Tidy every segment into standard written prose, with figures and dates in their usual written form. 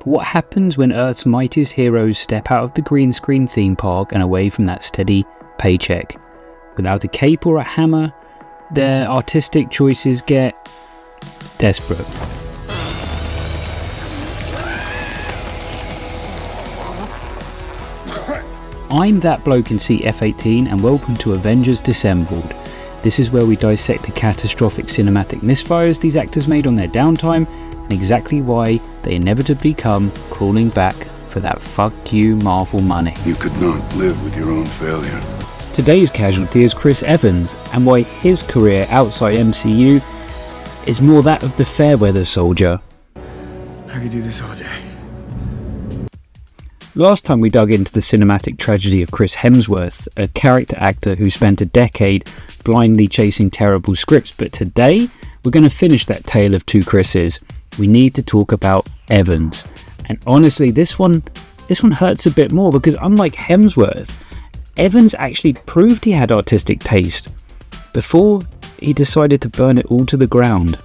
what happens when Earth's mightiest heroes step out of the green screen theme park and away from that steady paycheck. Without a cape or a hammer, their artistic choices get desperate. I'm that bloke in seat F-18 and welcome to Avengers Disassembled. This is where we dissect the catastrophic cinematic misfires these actors made on their downtime and exactly why they inevitably come crawling back for that fuck you Marvel money. You could not live with your own failure. Today's casualty is Chris Evans, and why his career outside MCU is more that of the Fairweather Soldier. I could do this all day. Last time we dug into the cinematic tragedy of Chris Hemsworth, a character actor who spent a decade blindly chasing terrible scripts, but today we're going to finish that tale of two Chris's. We need to talk about Evans, and honestly this one hurts a bit more because unlike Hemsworth, Evans actually proved he had artistic taste before he decided to burn it all to the ground.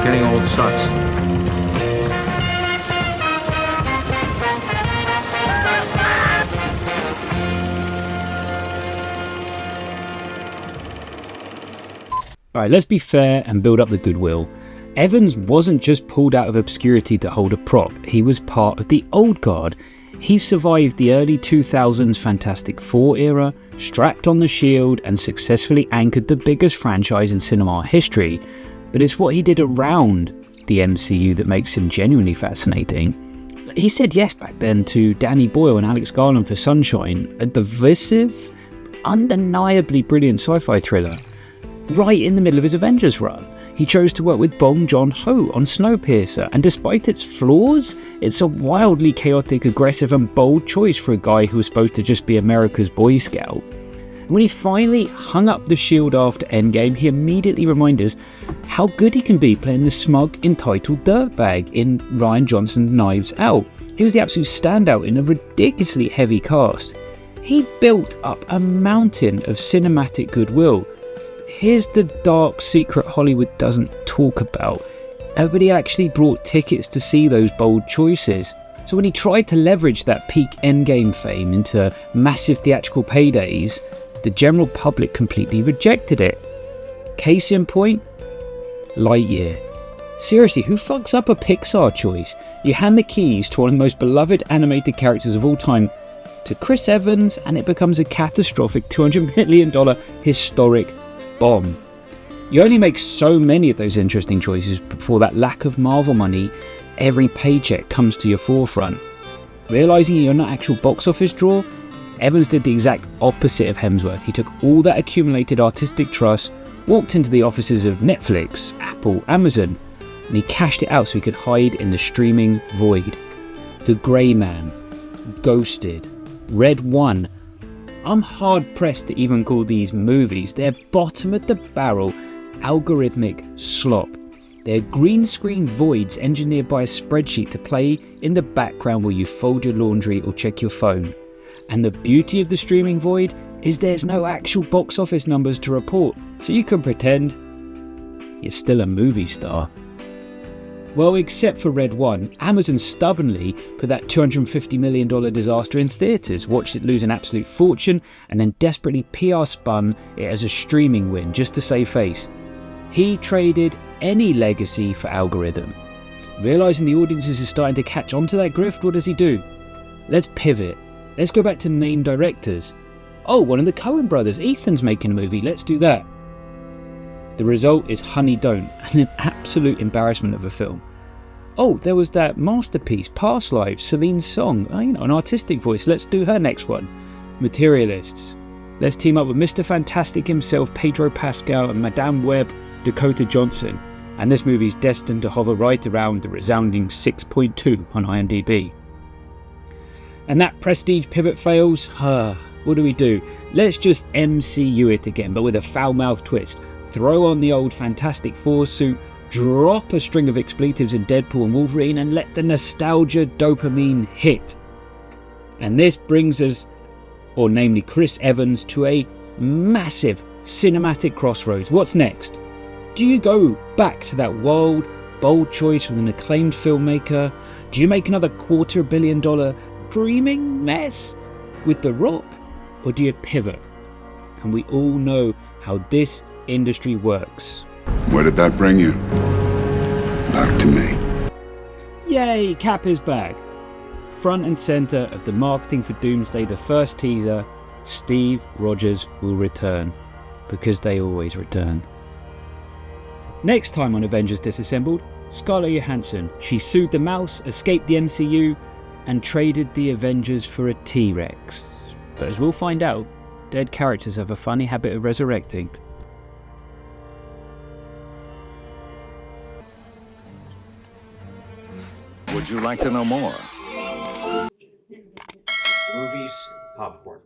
Getting old sucks. Alright, let's be fair and build up the goodwill. Evans wasn't just pulled out of obscurity to hold a prop, he was part of the old guard. He survived the early 2000s Fantastic Four era, strapped on the shield and successfully anchored the biggest franchise in cinema history. But it's what he did around the MCU that makes him genuinely fascinating. He said yes back then to Danny Boyle and Alex Garland for Sunshine, a divisive, undeniably brilliant sci-fi thriller, right in the middle of his Avengers run. He chose to work with Bong Joon-ho on Snowpiercer, and despite its flaws, it's a wildly chaotic, aggressive and bold choice for a guy who was supposed to just be America's Boy Scout. And when he finally hung up the shield after Endgame, he immediately reminded us how good he can be playing the smug, entitled dirtbag in Rian Johnson's Knives Out. He was the absolute standout in a ridiculously heavy cast. He built up a mountain of cinematic goodwill. Here's the dark secret Hollywood doesn't talk about. Nobody actually brought tickets to see those bold choices. So when he tried to leverage that peak Endgame fame into massive theatrical paydays, the general public completely rejected it. Case in point, Lightyear. Seriously, who fucks up a Pixar choice? You hand the keys to one of the most beloved animated characters of all time to Chris Evans and it becomes a catastrophic $200 million historic bomb. You only make so many of those interesting choices before that lack of Marvel money, every paycheck comes to your forefront. Realising you're not actual box office draw, Evans did the exact opposite of Hemsworth. He took all that accumulated artistic trust, walked into the offices of Netflix, Apple, Amazon, and he cashed it out so he could hide in the streaming void. The Grey Man, Ghosted, Red One. I'm hard pressed to even call these movies. They're bottom of the barrel, algorithmic slop. They're green screen voids engineered by a spreadsheet to play in the background while you fold your laundry or check your phone. And the beauty of the streaming void is there's no actual box office numbers to report, so you can pretend you're still a movie star. Well, except for Red One, Amazon stubbornly put that $250 million disaster in theatres, watched it lose an absolute fortune, and then desperately PR spun it as a streaming win just to save face. He traded any legacy for algorithm. Realising the audiences are starting to catch on to that grift, what does he do? Let's pivot. Let's go back to name directors. Oh, one of the Coen brothers, Ethan's making a movie, let's do that. The result is Honey Don't, and an absolute embarrassment of a film. Oh, there was that masterpiece, Past Lives, Celine's song, an artistic voice, let's do her next one. Materialists. Let's team up with Mr. Fantastic himself, Pedro Pascal, and Madame Web, Dakota Johnson. And this movie's destined to hover right around the resounding 6.2 on IMDb. And that prestige pivot fails? What do? Let's just MCU it again, but with a foul-mouthed twist. Throw on the old Fantastic Four suit, drop a string of expletives in Deadpool and Wolverine, and let the nostalgia dopamine hit. And this brings us, or namely Chris Evans, to a massive cinematic crossroads. What's next? Do you go back to that wild, bold choice with an acclaimed filmmaker? Do you make another $250 million dreaming mess with The Rock? Or do you pivot? And we all know how this industry works. Where did that bring you? Back to me. Yay, Cap is back. Front and center of the marketing for Doomsday, the first teaser, Steve Rogers will return. Because they always return. Next time on Avengers Disassembled, Scarlett Johansson. She sued the mouse, escaped the MCU, and traded the Avengers for a T-Rex. But as we'll find out, dead characters have a funny habit of resurrecting. Would you like to know more? Movies, popcorn.